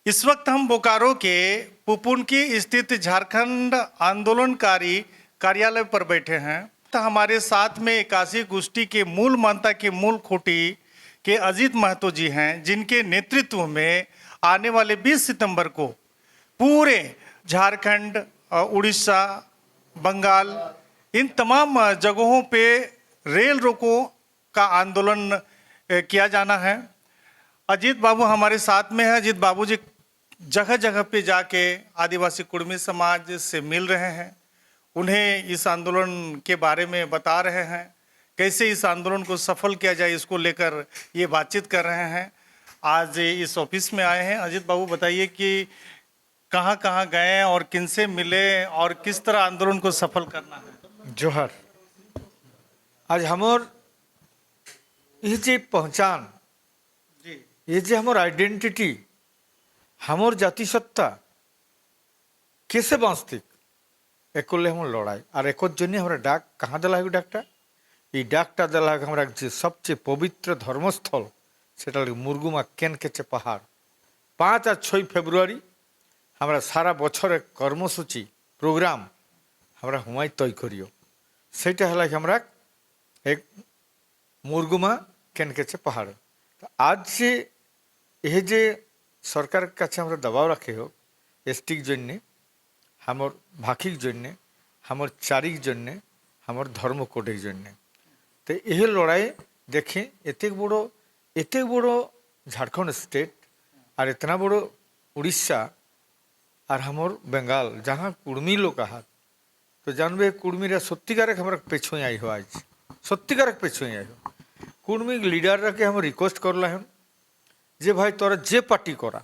इस वक्त हम बोकारो के पुपुनकी स्थित झारखंड आंदोलनकारी कार्यालय पर बैठे हैं। तो हमारे साथ में इक्यासी गोष्ठी के मूल मंत्र के मूल खूंटी के अजीत महतो जी हैं, जिनके नेतृत्व में आने वाले 20 सितंबर को पूरे झारखंड, उड़ीसा, बंगाल, इन तमाम जगहों पे रेल रोको का आंदोलन किया जाना है। अजीत बाबू हमारे साथ में है। अजीत बाबू जी जगह जगह पे जाके आदिवासी कुर्मी समाज से मिल रहे हैं, उन्हें इस आंदोलन के बारे में बता रहे हैं, कैसे इस आंदोलन को सफल किया जाए, इसको लेकर ये बातचीत कर रहे हैं। आज इस ऑफिस में आए हैं। अजीत बाबू बताइए कि कहाँ कहाँ गए और किनसे मिले और किस तरह आंदोलन को सफल करना है। जोहर, आज हमर ये जे पहचान, ये जे हमर आइडेंटिटी, हमर जातिसत्ता कैसे बाँचतिक एक हम लड़ाई और एक हमारा डाक कहाँ दिला है। डाकटा ये डाकटा दिला है हमारा जे सबचेये पवित्र धर्मस्थल सेटा मुरगुमा केनकेचे पहाड़। 5 और 6 फेब्रुआरी हमारा सारा बछर कर्मसूची प्रोग्राम हमारा हुमाय तय करियो सेटा है हमारा एक मुरगुमा केनकेचे पहाड़। तो आज से ये जे सरकार काছে আমরা दबाव रखे हो एसटिक जन्य हमर भाखिक जन्य हमर चारिक जन्य हमर धर्म कोडेर जन्य। तो यह लड़ाई देखें एत बड़ो झारखंड स्टेट और इतना बड़ो उड़ीसा और हमर बेंगाल जहाँ कुर्मी लोग आहात। तो जानबे कुर्मीरा सत्यिकार हमारा पेछो आई हो, आज सत्यिकार पेछो आई हो। कुर्मी लिडार के हम रिक्वेस्ट करला हम जे भाई तोरा जे पार्टी करा,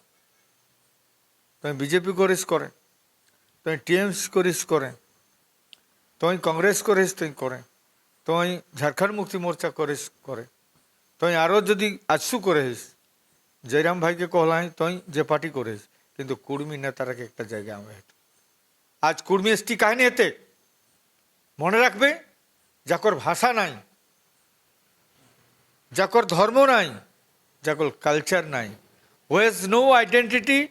तुम बीजेपी करिस करे, तुम टीएमसी करिस करे, तुम कांग्रेस करिस तुम करे, तुम झारखंड मुक्ति मोर्चा करिस करे, तुम आरो जदि आजसू करिस जयराम भाई के कहला तुम जे पार्टी करिस, किन्तु कुर्मी नेतारा के एक जगह आवे। आज कुर्मी एसटी कहने हेते मने रखबे जाकर भाषा नाई, जाकर धर्म नाई, जाकर कल्चर नाई, हु हैज नो आइडेंटिटी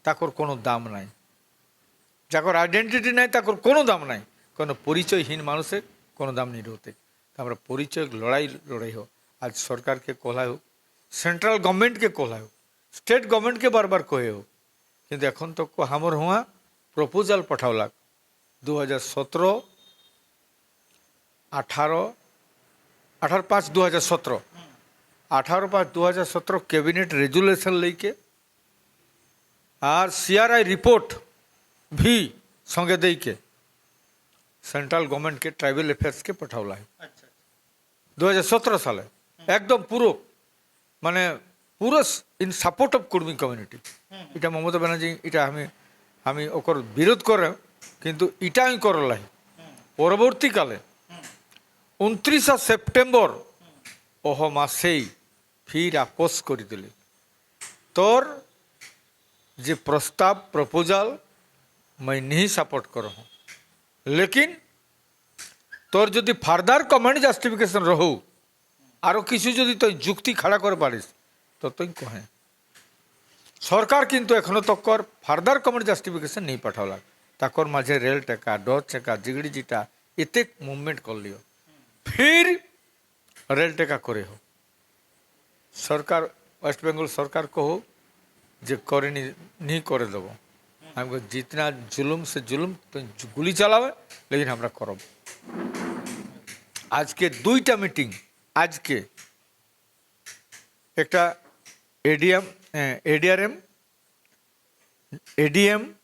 ताकर कोनो दाम नाई, जाकर आइडेंटिटी नाई ताकर कोनो दाम नाई, कोनो परिचयहीन मानुषेर कोनो दाम नहीं होते। तो हमरा परिचय लड़ाई हो। आज सरकार के कहला हो, सेंट्रल गवर्नमेंट के कहला हो, स्टेट गवर्नमेंट के बार बार कहे हो, किन्तु एखन तक तो हमर हुआ प्रपोजल पठावला 2017 18/5/2017 18/5/2017 कैबिनेट रेजुलेशन लेके और सीआरआई रिपोर्ट भी संगे दे के सेंट्रल गवर्नमेंट के ट्राइबल अफेयर्स के पठावला है। 2017 साले एकदम पुरो माने पुरो इन सपोर्ट ऑफ कुर्मी कम्युनिटी। इटा ममता बनर्जी इटा हमें ओकर विरोध करे, किन्तु इटा ही करला है। परवर्ती काले 29 सेप्टेम्बर ओह मासेई फिर आपोस कर दिले तोर जे प्रस्ताव प्रपोजल मैं नहीं सपोर्ट कर हूँ, लेकिन तोर जदि फार्दार कमेंट जस्टिफिकेशन रहो आरो किसी जदि तो जुक्ति खड़ा कर पारिस तो तुम कहें। सरकार किन्तु एखनो तक कर फार्दार कमेंट जस्टिफिकेशन नहीं पठावला। ताकर माझे रेल टेका डच टेका जिगड़ी जिटा एते मुवमेंट कर लियो, फिर रेल टेका करे हो। सरकार वेस्ट बेंगल सरकार कहो जे करे नहीं करे देव, हमको जितना जुलूम से जुलूम तो गुली चलावे, लेकिन हमरा करब। आज के 2टा मीटिंग आज के एक एडीआरएम एडीएम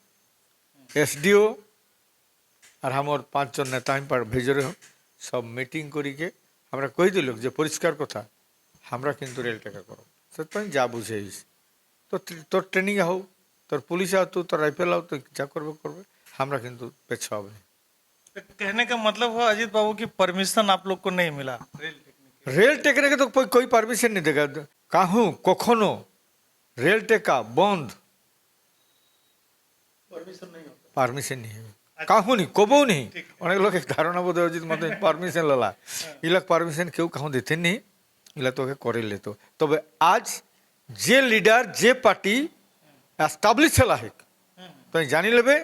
एसडीओ और हमार 5 जन नेता पर भेज रहे हो। सब मीटिंग करी के हमरा कही दिल जे परिष्कार कथा हमरा किन्तु रेल टेका करो से जा बुझे तो तोर ट्रेनिंग आओ, तोर पुलिस आओ, तोर राइफल आओ, तो जा करबे हमरा किन्तु पेछाव नहीं। कहने का मतलब हुआ अजीत बाबू की परमिशन आप लोग को नहीं मिला रेल टेकने के तो कोई परमिशन नहीं देगा। कहूँ कखनो रेल टेका बंद परमिशन नहीं है, कहूँ नहीं कबो नहीं। अनेक लोग एक धारणा बोध अजित मत परमिशन लला इलाक परमिशन क्यों कहूँ देते नहीं, इला तो करे ले। तो तब आज जे लिडार जे पार्टी एस्टाब्लिश है तो जानी लेबे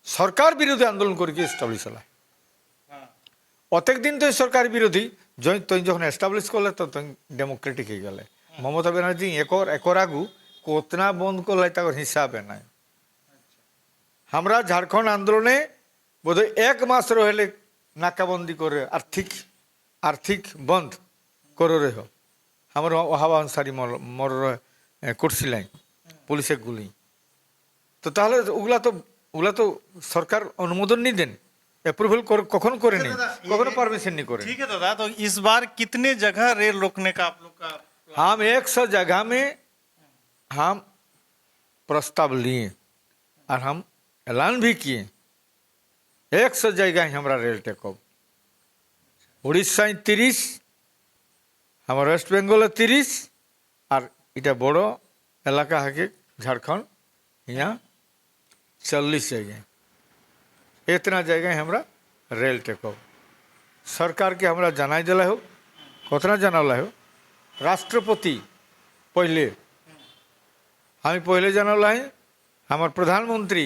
सरकार विरोधी आंदोलन करके एस्टाब्लिश है अतेक दिन तो सरकार विरोधी जो जो एस्टाब्लिश कले तो डेमोक्रेटिक हो गले ममता बनर्जी एकर आगू कोतना बंद कर तक हिसाब है ना हमरा झारखंड आंदोलने बोध एक मास रहे नाकाबंदी कर आर्थिक बंद कर रहे हो हमारे हवा अनुसारी मर करছিল पुलिस गुली तो ताहले उगला तो सरकार अनुमोदन नहीं देन अप्रूवल कखन करे नहीं कखनो परमिशन नहीं करे। ठीक है दादा, तो इस बार कितने जगह रेल रोकने का आप लोग का? हम 100 जगह में हम प्रस्ताव लिए और हम ऐलान भी किए 100 जगह हमारा रेल टेकअप उड़ीसा 30 हमारा वेस्ट बेंगल 30 और इटा बड़ो एलाका है झारखंड यहाँ 40 जगह इतना जगह हमारा रेल टेकअप सरकार के हमारा जनाई दिला हो कतना जनाला हो राष्ट्रपति पहले हम पहले जनाला है हमार प्रधानमंत्री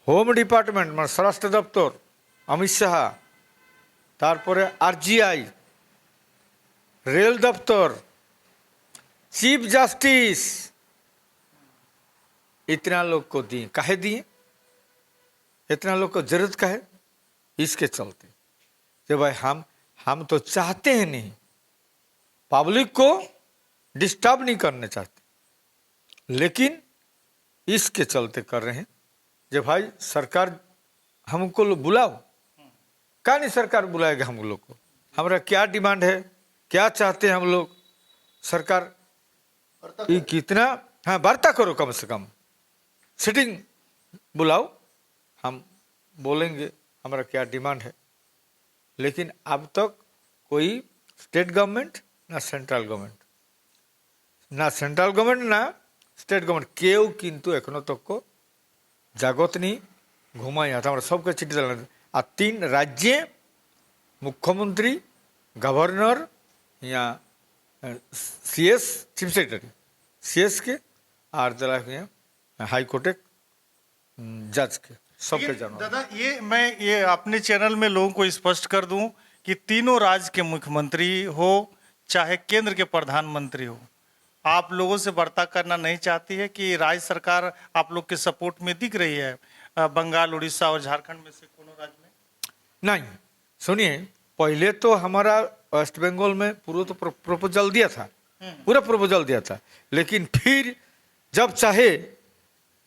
होम डिपार्टमेंट मैं स्वराष्ट्र दफ्तर अमित शाह तारपरे आरजीआई रेल दफ्तर चीफ जस्टिस इतना लोग को दिए काहे दिए इतना लोग को जरूरत का है इसके चलते कि भाई हम तो चाहते हैं नहीं पब्लिक को डिस्टर्ब नहीं करना चाहते लेकिन इसके चलते कर रहे हैं जब भाई सरकार हमको बुलाओ क्या नहीं सरकार बुलाएगा हम लोग को हमारा क्या डिमांड है क्या चाहते हैं हम लोग सरकार ये कितना हाँ वार्ता करो कम से कम सिटिंग बुलाओ हम बोलेंगे हमारा क्या डिमांड है लेकिन अब तक कोई स्टेट गवर्नमेंट ना सेंट्रल गवर्नमेंट ना स्टेट गवर्नमेंट केव किंतु एखनो तक को जागत नहीं घुमाया था सबके चिट्ठी दिल आ 3 राज्य मुख्यमंत्री गवर्नर या सीएस चीफ सेक्रेटरी सीएस के और दिला हाई कोर्ट जज के सबके जानो। दादा ये अपने चैनल में लोगों को स्पष्ट कर दूं कि तीनों राज्य के मुख्यमंत्री हो चाहे केंद्र के प्रधानमंत्री हो आप लोगों से वार्ता करना नहीं चाहती है कि राज्य सरकार आप लोग के सपोर्ट में दिख रही है बंगाल उड़ीसा और झारखंड में से कोनो राज्य में नहीं सुनिए पहले तो हमारा वेस्ट बंगाल में पूरा तो प्रपोजल दिया था पूरा प्रपोजल दिया था लेकिन फिर जब चाहे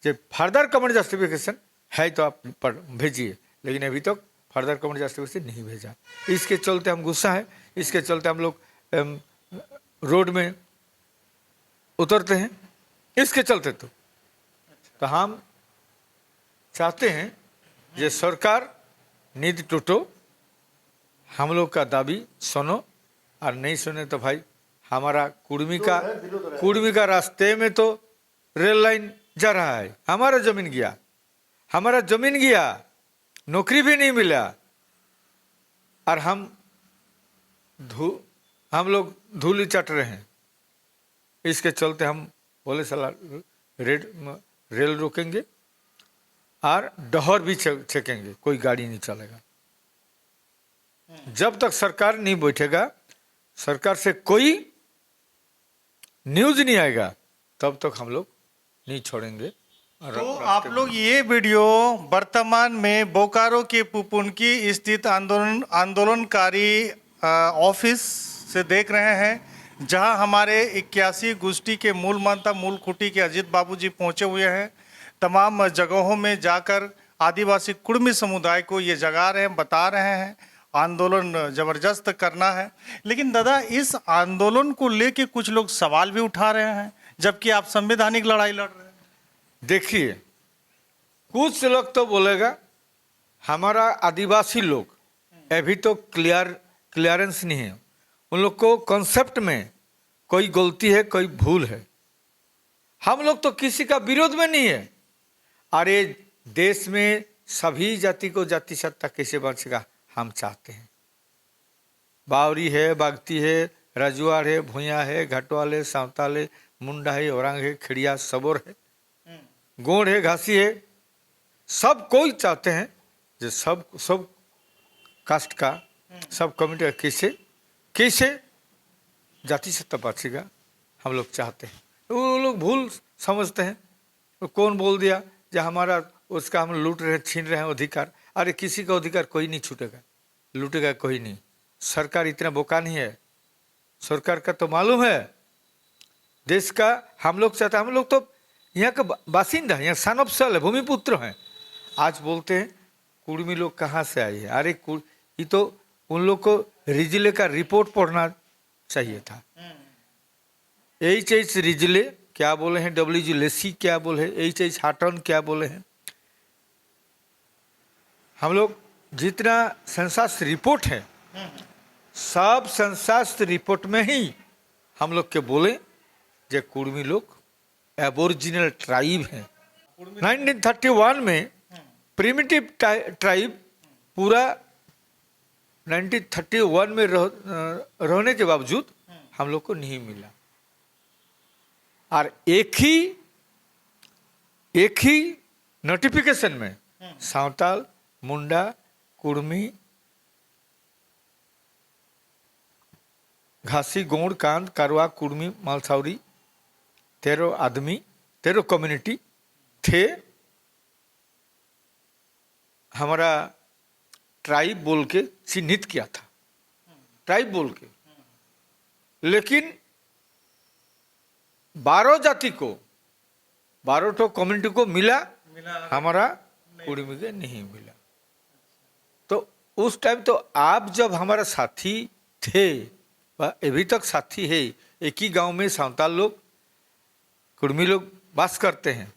जब फर्दर कमेंट जस्टिफिकेशन है तो आप भेजिए लेकिन अभी तक फर्दर कमेंट जस्टिफिकेशन नहीं भेजा इसके चलते हम गुस्सा है इसके चलते हम लोग रोड में उतरते हैं इसके चलते तो हम चाहते हैं ये सरकार नींद टूटो हम लोग का दाबी सुनो और नहीं सुने तो भाई हमारा कुर्मी का रास्ते में तो रेल लाइन जा रहा है हमारा जमीन गया नौकरी भी नहीं मिला और हम लोग धूली चट रहे हैं इसके चलते हम बोले साला रेल रोकेंगे और डहर भी छेकेंगे कोई गाड़ी नहीं चलेगा जब तक सरकार नहीं बैठेगा सरकार से कोई न्यूज नहीं आएगा तब तक हम लोग नहीं छोड़ेंगे। तो आप लोग ये वीडियो वर्तमान में बोकारो के पुपुनकी स्थित आंदोलनकारी ऑफिस से देख रहे हैं जहां हमारे 81 गोष्ठी के मूल मंत्र मूल खूंटी के अजीत बाबू जी पहुंचे हुए हैं। तमाम जगहों में जाकर आदिवासी कुर्मी समुदाय को ये जगा रहे हैं बता रहे हैं आंदोलन जबरदस्त करना है। लेकिन दादा इस आंदोलन को लेके कुछ लोग सवाल भी उठा रहे हैं जबकि आप संवैधानिक लड़ाई लड़ रहे हैं। देखिए कुछ लोग तो बोलेगा हमारा आदिवासी लोग अभी तो क्लियरेंस नहीं है उन लोग को कॉन्सेप्ट में कोई गलती है कोई भूल है। हम लोग तो किसी का विरोध में नहीं है। अरे देश में सभी जाति को जाति सत्ता कैसे बचेगा हम चाहते हैं। बावरी है बागती है राजुआर है, भूया है, घाटवाल है, सांवताल है, मुंडा है, औरंग है, खिड़िया, सबोर है, गोंड है, घासी है। सब कोई चाहते हैं जो सब सब कास्ट का, सब कम्युनिटी का कैसे कैसे जाति सत्ता पाछेगा, हम लोग चाहते हैं। वो लोग भूल समझते हैं। तो कौन बोल दिया जो हमारा उसका हम लूट रहे, छीन रहे हैं अधिकार। अरे किसी का अधिकार कोई नहीं छूटेगा, लूटेगा कोई नहीं। सरकार इतना बोका नहीं है। सरकार का तो मालूम है देश का। हम लोग चाहते हैं, हम लोग तो यहाँ का बासिंदा है, यहाँ सन ऑफ सल है, भूमिपुत्र हैं। आज बोलते हैं कुर्मी लोग कहाँ से आए हैं। अरे ये तो उन लोग को रिजले का रिपोर्ट पढ़ना चाहिए था। एच रिजले क्या बोले हैं, डब्ल्यू लेसी क्या बोले हैं, एच हाटन क्या बोले हैं। हम लोग जितना सेंसस रिपोर्ट है, सब सेंसस रिपोर्ट में ही हम लोग के बोले जो कुर्मी लोग एबोरिजिनल ट्राइब हैं। 1931 में प्रिमिटिव ट्राइब पूरा 1931 में रहने के बावजूद हम लोग को नहीं मिला। और एक ही नोटिफिकेशन में सांवताल, मुंडा, कुर्मी, घासी, गोंड, कांद, कारवा, कुर्मी, मालसावरी 13 आदमी, 13 कम्युनिटी थे। हमारा ट्राइब बोल के चिन्हित किया था, ट्राइब बोल के। लेकिन 12 जाति को, 12 ठो कम्युनिटी को मिला, हमारा कुर्मी के नहीं मिला। तो उस टाइम तो आप जब हमारा साथी थे, अभी तक साथी है, एक ही गांव में सांवताल लोग, कुर्मी लोग वास करते हैं,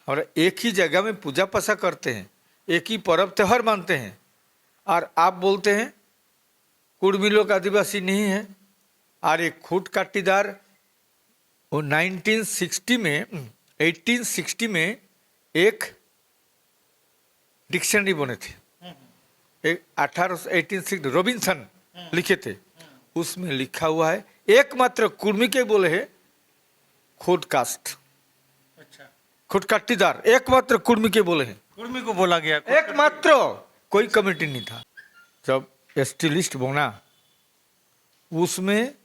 और एक ही जगह में पूजा पासा करते हैं, एक ही पर्व त्योहार मानते हैं। और आप बोलते हैं कुर्मी लोग आदिवासी नहीं है। और एक खूट काटीदार वो 1860 में एक डिक्शनरी बने थे, एक 1860 रॉबिन्सन लिखे थे। उसमें लिखा हुआ है एकमात्र कुर्मी के बोले है खूट कास्ट, खूट काटीदार एकमात्र कुर्मी के बोले हैं। कुर्मी को बोला गया, एकमात्र, कोई कमेटी नहीं था। जब एसटी लिस्ट बना उसमें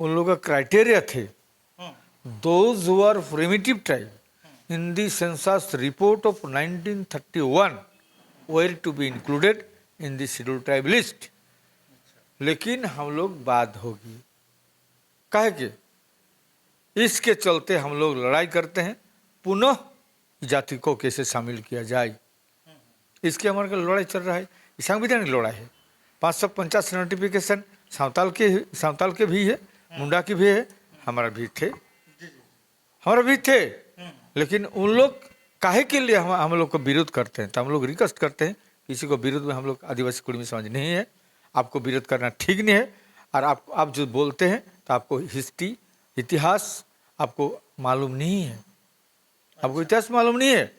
उन लोगों का क्राइटेरिया थे, those who are primitive tribe in the census report of 1931 were to be included in the scheduled tribe list. लेकिन हम लोग बाद होगी, काहे के इसके चलते हम लोग लड़ाई करते हैं, पुनः जाति को कैसे शामिल किया जाए, इसके हमारे का लड़ाई चल रहा है। संविधानिक लड़ाई है। 550 नोटिफिकेशन सांवताल के भी है, मुंडा की भी है, हमारा भी थे। लेकिन उन लोग काहे के लिए हम लोग को विरोध करते हैं, तो हम लोग रिक्वेस्ट करते हैं किसी को विरोध में हम लोग आदिवासी कुर्मी समाज नहीं है, आपको विरोध करना ठीक नहीं है। और आप जो बोलते हैं तो आपको हिस्ट्री, इतिहास आपको मालूम नहीं है, आपको इतिहास मालूम नहीं है।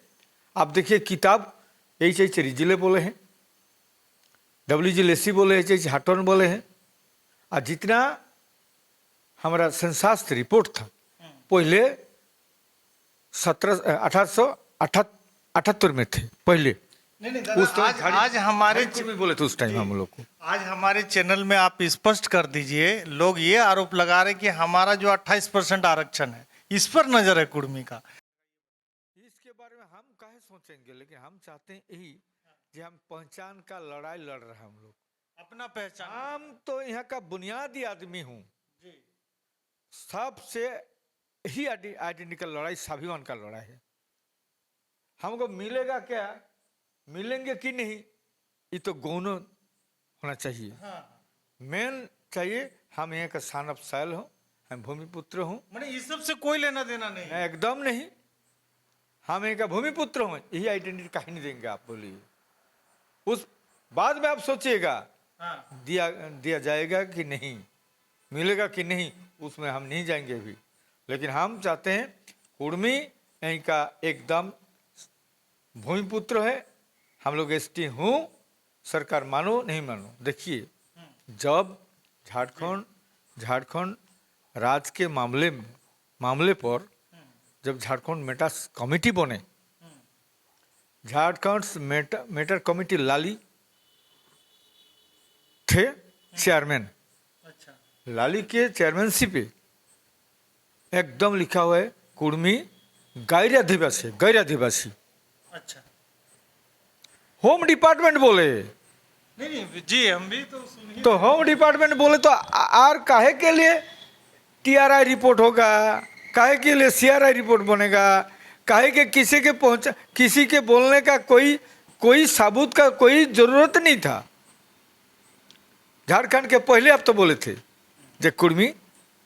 आप देखिए किताब एच रिजले बोले हैं, डब्ल्यू लेसी बोले, एच हाटन बोले हैं। और जितना हमारा सेंसस रिपोर्ट था पहले 1878 में थे पहले। नहीं उस दादा, आज हमारे बोले थे उस टाइम हम लोग को। आज हमारे चैनल में आप स्पष्ट कर दीजिए, लोग ये आरोप लगा रहे कि हमारा जो 28% आरक्षण है इस पर नजर है कुर्मी का। इसके बारे में हम काहे सोचेंगे, लेकिन हम चाहते हैं यही कि हम पहचान का लड़ाई लड़ रहे हैं। हम लोग अपना पहचान, हम तो यहाँ का बुनियादी आदमी हूँ, सबसे ही आइडेंटिटी का लड़ाई स्वाभिमान का लड़ाई है। हमको मिलेगा क्या, मिलेंगे कि नहीं, ये तो गौण होना चाहिए। मेन चाहिए हम यहाँ का सन ऑफ सॉइल हो, हम भूमिपुत्र हूँ। मैंने इस सब से कोई लेना देना नहीं, एकदम नहीं। हम यहाँ का भूमिपुत्र हूँ, यही आइडेंटिटी कहीं नहीं देंगे आप, बोलिए। उस बाद में आप सोचिएगा दिया जाएगा कि नहीं, मिलेगा कि नहीं, उसमें हम नहीं जाएंगे अभी। लेकिन हम चाहते हैं कुर्मी यहीं का एकदम भूमिपुत्र है। हम लोग एसटी हूँ, सरकार मानो नहीं मानो। देखिए जब झारखंड झारखंड राज्य के मामले पर जब झारखंड मेटर्स कमेटी बने, झारखंड मेटर कमेटी लाली थे चेयरमैन। अच्छा लाली के चेयरमैनशिप पे एकदम लिखा हुआ है कुर्मी गैर आदिवासी। अच्छा। होम डिपार्टमेंट बोले नहीं नहीं जी, हम भी तो सुनिए। तो होम डिपार्टमेंट बोले तो आर काहे के लिए टीआरआई रिपोर्ट होगा, काहे के लिए सीआरआई रिपोर्ट बनेगा, काहे के किसी के बोलने का कोई सबूत का कोई जरूरत नहीं था। झारखंड के पहले आप तो बोले थे जो कुर्मी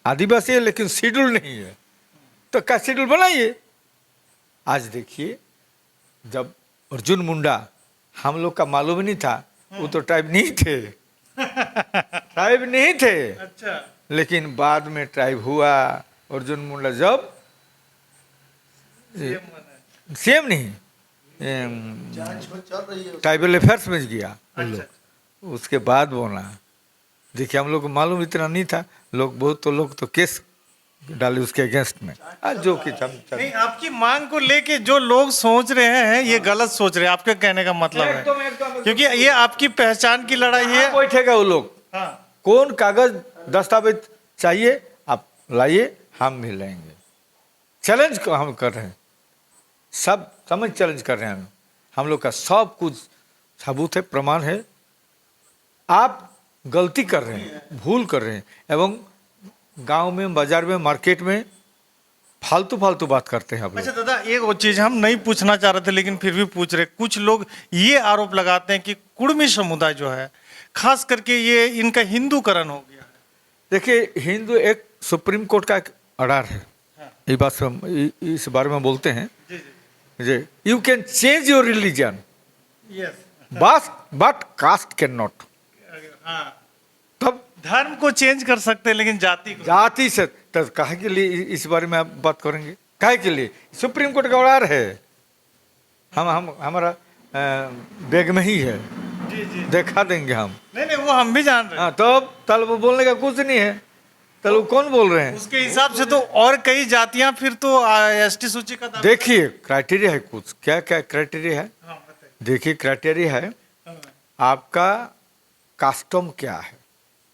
आदिवासी है लेकिन शेड्यूल नहीं है, तो क्या शेड्यूल बनाइए। आज देखिए, जब अर्जुन मुंडा हम लोग का मालूम नहीं था, वो तो ट्राइब नहीं थे अच्छा। लेकिन बाद में ट्राइब हुआ। अर्जुन मुंडा जब सेम नहीं ट्राइबल अफेयर्स में गया उन लोग, उसके बाद बोला। देखिए, हम लोग को मालूम इतना नहीं था, लोग तो केस डाले उसके अगेंस्ट में। आज जो कि नहीं, आपकी मांग को लेके जो लोग सोच रहे हैं ये गलत सोच रहे हैं, आपके कहने का मतलब है। क्योंकि ये आपकी पहचान की लड़ाई है। बैठेगा वो लोग, हाँ। कौन कागज दस्तावेज चाहिए आप लाइए, हम मिलेंगे। चैलेंज को हम कर रहे हैं, सब समझ चैलेंज कर रहे हैं हम लोग का सब कुछ सबूत है, प्रमाण है। आप गलती कर रहे हैं, भूल कर रहे हैं, एवं गांव में, बाजार में, मार्केट में फालतू बात करते हैं आप लोग। अच्छा दादा, एक और चीज हम नहीं पूछना चाह रहे थे लेकिन फिर भी पूछ रहे। कुछ लोग ये आरोप लगाते हैं कि कुर्मी समुदाय जो है, खास करके ये इनका हिंदूकरण हो गया है। देखिए, हिंदू एक सुप्रीम कोर्ट का एक ऑर्डर है। हाँ। ये बात इस बारे में बोलते हैं जी जे you can change your religion yes. But caste can not. हाँ, तब धर्म को चेंज कर सकते हैं लेकिन जाति को। जाति से तो काहे के लिए इस बारे में आप बात करेंगे? काहे के लिए? सुप्रीम कोर्ट का ऑर्डर है, हम हमारा बैग में ही है। जी जी। देखा देंगे हम। नहीं वो हम भी जान रहे हैं। हाँ, तब वो बोलने का कुछ नहीं है। तब वो कौन बोल रहे हैं? उसके हिसाब से तो और कई जातियां फिर तो एसटी सूची का दाखिला- देखिए, क्राइटेरिया है कुछ। क्या क्राइटेरिया है? हाँ, बताइए। देखिए, क्राइटेरिया है हाँ, आपका कास्टम क्या है,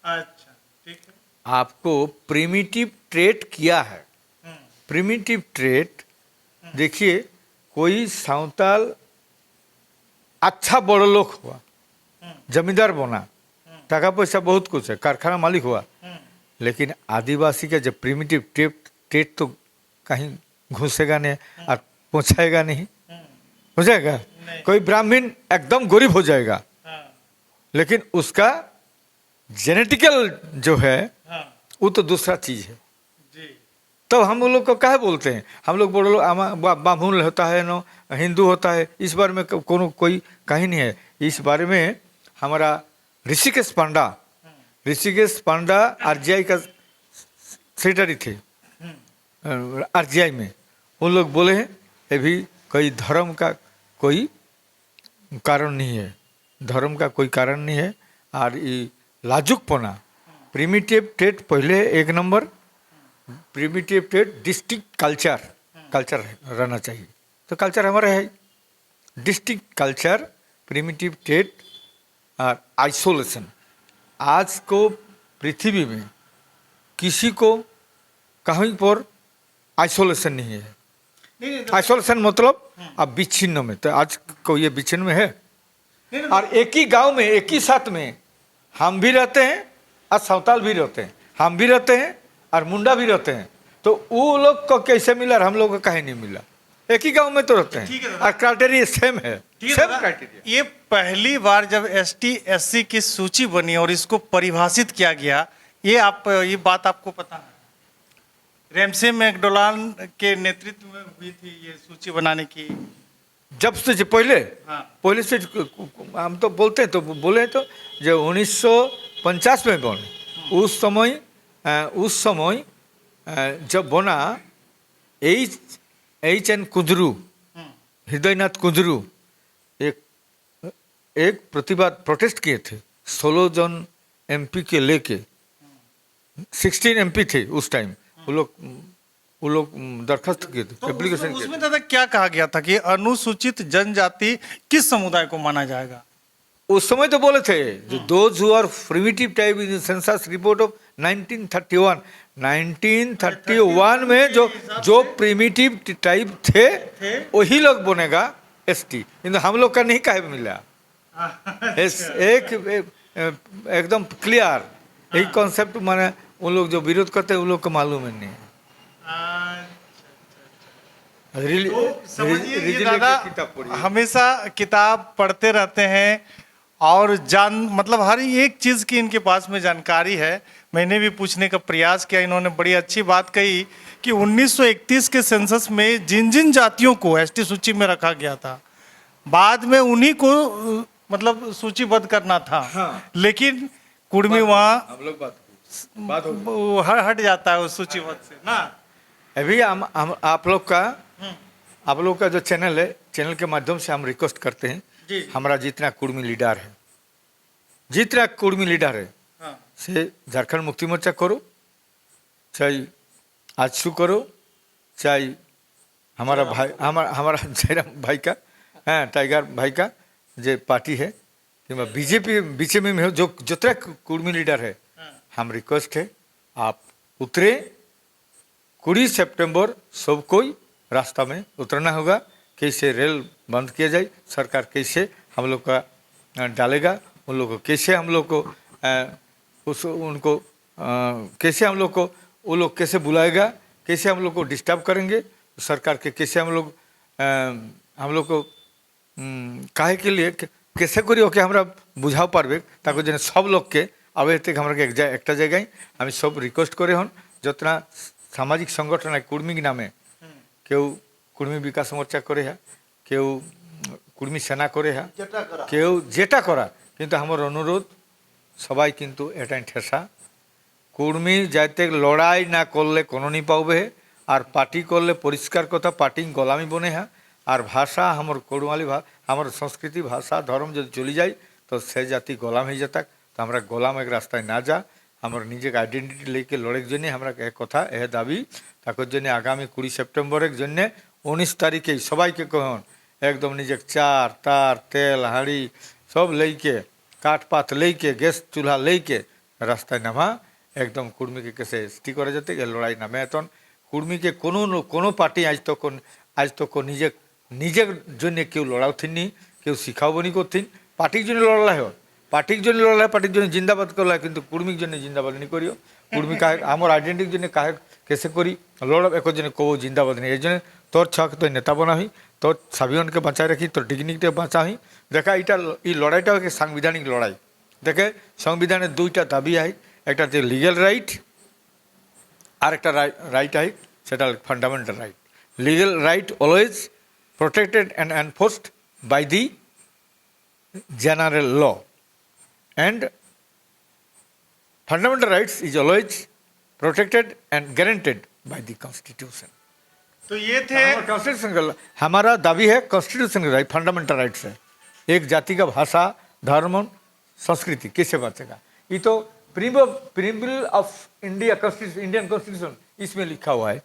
अच्छा ठीक है। आपको प्रिमिटिव ट्रेट किया है। प्रिमिटिव ट्रेट, देखिए, कोई साँवताल अच्छा बड़ लोग हुआ, जमींदार बना, टाका पैसा बहुत कुछ है, कारखाना मालिक हुआ, लेकिन आदिवासी का जब प्रिमिटिव ट्रेट तो कहीं घुसेगा नहीं और पहुँचाएगा नहीं, हो जाएगा। कोई ब्राह्मण एकदम गरीब हो जाएगा, लेकिन उसका जेनेटिकल जो है वो तो दूसरा चीज है। तब हम लोग को काहे बोलते हैं? हम लोग बोलो बामून होता है नो, हिंदू होता है, इस बारे में कोई कहीं नहीं है। इस बारे में हमारा ऋषिकेश पांडा आरजीआई का सेक्रेटरी थे, आरजीआई में। उन लोग बोले हैं अभी कोई धर्म का कोई कारण नहीं है, धर्म का कोई कारण नहीं है। और ये लाजुकपना, प्रिमिटिव ट्रेट पहले एक number, primitive trait district culture रहना चाहिए। तो कल्चर हमारा है डिस्ट्रिक्ट कल्चर, प्रिमिटिव ट्रेट और आइसोलेशन। आज को पृथ्वी में किसी को कहीं पर आइसोलेशन नहीं है। आइसोलेशन मतलब अब विच्छिन्न में, तो आज को ये विच्छिन्न में है। और एक ही गांव में, एक ही साथ में हम भी रहते हैं और साँवताल भी रहते हैं, हम भी रहते हैं और मुंडा भी रहते हैं। तो वो लोग को कैसे मिला और हम लोग को कहीं नहीं मिला? एक ही गांव में तो रहते हैं और क्राइटेरिया सेम है, सेम क्राइटेरिया। ये पहली बार जब एसटी एससी की सूची बनी और इसको परिभाषित किया गया, ये बात आपको पता है? रेमसे मैकडोनाल्ड के नेतृत्व में हुई थी ये सूची बनाने की। जब से पहले, हाँ। पहले से हम तो बोलते हैं, तो बोले तो जो 1950 में बने, उस समय जब बना एच.एन. कुंजरू, हृदयनाथ कुंजरू एक प्रतिवाद प्रोटेस्ट किए थे 16 जन एमपी के लेके 16 MP थे उस टाइम, वो लोग दरखास्त किए थे, तो एप्लीकेशन किए उसमें थे। दादा क्या कहा गया था कि अनुसूचित जनजाति किस समुदाय को माना जाएगा? उस समय तो बोले थे जो those who are primitive type in census report of 1931 में जो प्रिमिटिव टाइप थे वही लोग बनेगा ST, किंतु हम लोग का नहीं काहे मिला। एकदम क्लियर यही कॉन्सेप्ट, माने उन लोग जो विरोध करते हैं उन लोग को मालूम है नहीं। समझिए ये रिजलेटेड दादा किताब पढ़िए। हमेशा किताब पढ़ते रहते हैं और मतलब हर एक चीज की इनके पास में जानकारी है। मैंने भी पूछने का प्रयास किया, इन्होंने बड़ी अच्छी बात कही कि 1931 के सेंसस में जिन जिन जातियों को ST सूची में रखा गया था, बाद में उन्हीं को मतलब सूचीबद्ध करना था। हाँ। लेकिन कुर्मी वहाँ हम लोग बात हो वो हट जाता है उस सूचीबद्ध से ना। अभी हम आप लोग का जो चैनल है, चैनल के माध्यम से हम रिक्वेस्ट करते हैं, जी। हमारा जितना कुर्मी लीडर है हाँ। से झारखंड मुक्ति मोर्चा करो, चाहे आजसू करो, चाहे हमारा भाई हमारा जयराम भाई का, हाँ टाइगर भाई का जो पार्टी है कि बीजेपी बीचे में हो, जो जितना कुर्मी लीडर है, हम रिक्वेस्ट है आप उतरे। 20 सितंबर सब कोई रास्ता में उतरना होगा। कैसे रेल बंद किया जाए, सरकार कैसे हम लोग का डालेगा, उन लोग को कैसे हम लोग को कैसे हम लोग को वो लोग कैसे बुलाएगा, कैसे हम लोग को डिस्टर्ब करेंगे, सरकार के कैसे हम लोग को काहे के लिए कैसे करी ओके हमरा बुझाव पारबे, ताको जेन सब लोग के आवे तक हमरा के एक जगह हम सब रिक्वेस्ट करे हन जितना सामाजिक संगठन है कुर्मी के नामे, केउ कुर्मी विकास मोर्चा करे है, केउ कुर्मी सेना करे है, केउ जेटा करा, किंतु हमर अनुरोध सबाई किंतु एटाई ठेसा कुर्मी जाते लड़ाई ना करले कोनो नहीं पावे और पार्टी करले परिष्कार कथा पार्टी गोलामी बने है और भाषा हमर कोड़वाली हमर संस्कृति भाषा धर्म जो चली जाए तो से जाति गोलाम हो जाता, तो हमारा गोलाम एक रास्ताय ना जा, हमार निजे आइडेंटिटी लेके लड़े जन्य हमारा एक कथा यह दाबी ताकर जन्य आगामी 20 सितंबर जन्य 19 तारीखे सबाई के कहन एकदम निजे चार तार तेल हाड़ी सब लेके काठ पात लेके गैस चूल्हा लेके रास्ताय नामा एकदम कुर्मी के कैसे स्टी करा जाते लड़ाई नामे एतन कुर्मी के कोनो पार्टी आज तक को निजे जन्य क्यों लड़ाओ थी क्यों शिखाओ बनी करथिन पार्टी जन्य लड़ला है पार्टी लड़ला है पार्टी जिंदाबाद करला है किंतु कुर्मी जिंदाबाद नहीं करियो कुर्मी का आमर आइडेंटिटी जन्य काहे कैसे करी लड़ एक जन कबो जिंदाबाद नहीं ये तोर छक तो नेता बनाही तोर साबियन के बचाए रखी तोर डिग्निटी बचाही देखा ये लड़ाईटा के सांविधानिक लड़ाई देखे संविधान दुईटा दाबी है एक लिगल राइट और एक राइट है सेटा fundamental right legal right always protected and enforced by the general law and fundamental rights is always protected and guaranteed by the constitution। तो ये थे कॉन्स्टिट्यूशन का हमारा दावी है, कॉन्स्टिट्यूशन का राइट फंडामेंटल राइट्स है। एक जाति का भाषा धर्म संस्कृति कैसे बचेगा, ये तो preamble of India constitution Indian constitution इसमें लिखा हुआ है।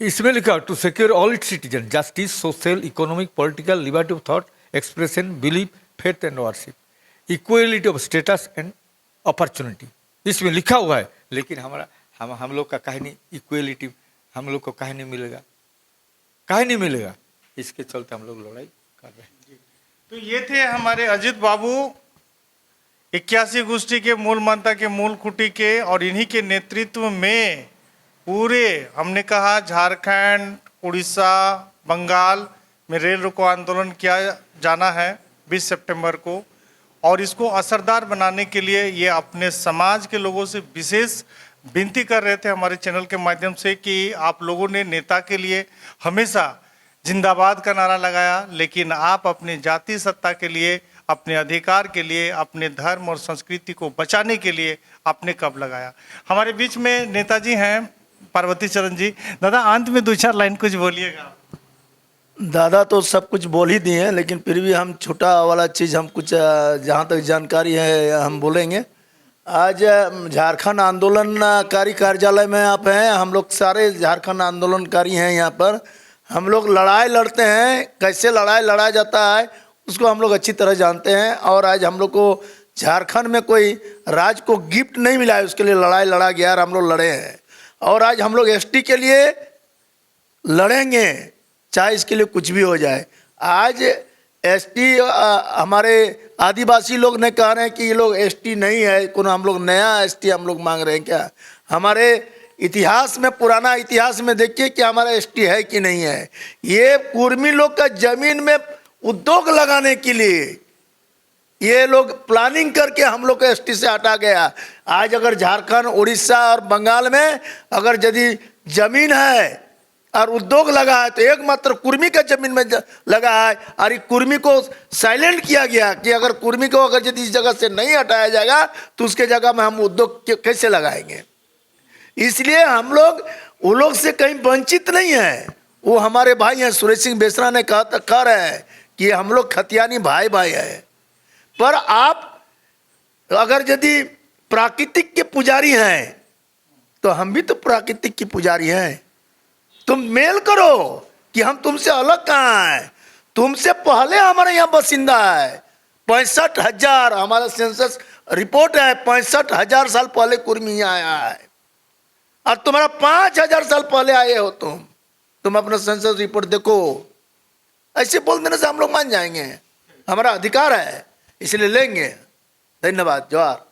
इसमें लिखा to secure all its citizen justice social economic political liberty of thought expression belief faith and worship equality of status and opportunity इसमें लिखा हुआ है। लेकिन हमारा हम लोग का काहे नहीं इक्वलिटी, हम लोग को काहे नहीं मिलेगा, इसके चलते हम लोग लड़ाई कर रहे हैं। तो ये थे हमारे अजित बाबू 81 गोष्ठी के मूल मंत्र के मूल खूंटी के, और इन्हीं के नेतृत्व में पूरे हमने कहा झारखंड उड़ीसा बंगाल में रेल रोको आंदोलन किया जाना है 20 सितंबर को, और इसको असरदार बनाने के लिए ये अपने समाज के लोगों से विशेष विनती कर रहे थे हमारे चैनल के माध्यम से कि आप लोगों ने नेता के लिए हमेशा जिंदाबाद का नारा लगाया, लेकिन आप अपने जाति सत्ता के लिए, अपने अधिकार के लिए, अपने धर्म और संस्कृति को बचाने के लिए आपने कब लगाया। हमारे बीच में नेताजी हैं पार्वती चरण जी। दादा अंत में 2-4 लाइन कुछ बोलिएगा। दादा तो सब कुछ बोल ही दिए हैं, लेकिन फिर भी हम छोटा वाला चीज़ हम कुछ जहाँ तक जानकारी है हम बोलेंगे। आज झारखंड आंदोलनकारी कार्यालय में आप हैं। हम लोग सारे झारखंड आंदोलनकारी हैं यहाँ पर। हम लोग लड़ाई लड़ते हैं, कैसे लड़ाई लड़ा जाता है उसको हम लोग अच्छी तरह जानते हैं। और आज हम लोग को झारखंड में कोई राज्य को गिफ्ट नहीं मिला है, उसके लिए लड़ाई लड़ा गया और हम लोग लड़े हैं। और आज हम लोग एसटी के लिए लड़ेंगे, चाहे इसके लिए कुछ भी हो जाए। आज एसटी हमारे आदिवासी लोग ने कह रहे हैं कि ये लोग एसटी नहीं है, कौन हम लोग नया एसटी हम लोग मांग रहे हैं क्या? हमारे इतिहास में, पुराना इतिहास में देखिए कि हमारा एसटी है कि नहीं है। ये कुर्मी लोग का जमीन में उद्योग लगाने के लिए ये लोग प्लानिंग करके हम लोग को एसटी से हटा गया। आज अगर झारखंड, उड़ीसा और बंगाल में अगर यदि जमीन है और उद्योग लगा है तो एकमात्र कुर्मी का जमीन में लगा है। और ये कुर्मी को साइलेंट किया गया कि अगर कुर्मी को अगर यदि इस जगह से नहीं हटाया जाएगा तो उसके जगह में हम उद्योग कैसे लगाएंगे। इसलिए हम लोग वो लोग से कहीं वंचित नहीं है। वो हमारे भाई हैं। सुरेश सिंह बेसरा ने कह रहे हैं कि हम लोग खतियानी भाई भाई है। पर आप अगर यदि प्राकृतिक के पुजारी हैं तो हम भी तो प्राकृतिक की पुजारी हैं। तुम मेल करो कि हम तुमसे अलग कहाँ हैं। तुमसे पहले हमारे यहाँ बासिंदा है। 65,000 हमारा सेंसस रिपोर्ट है, 65,000 साल पहले कुर्मी यहाँ आया है। और तुम्हारा 5,000 साल पहले आए हो तुम अपना सेंसस रिपोर्ट देखो। ऐसे बोल देने से हम लोग मान जाएंगे? हमारा अधिकार है, इसलिए लेंगे। धन्यवाद। जोहार।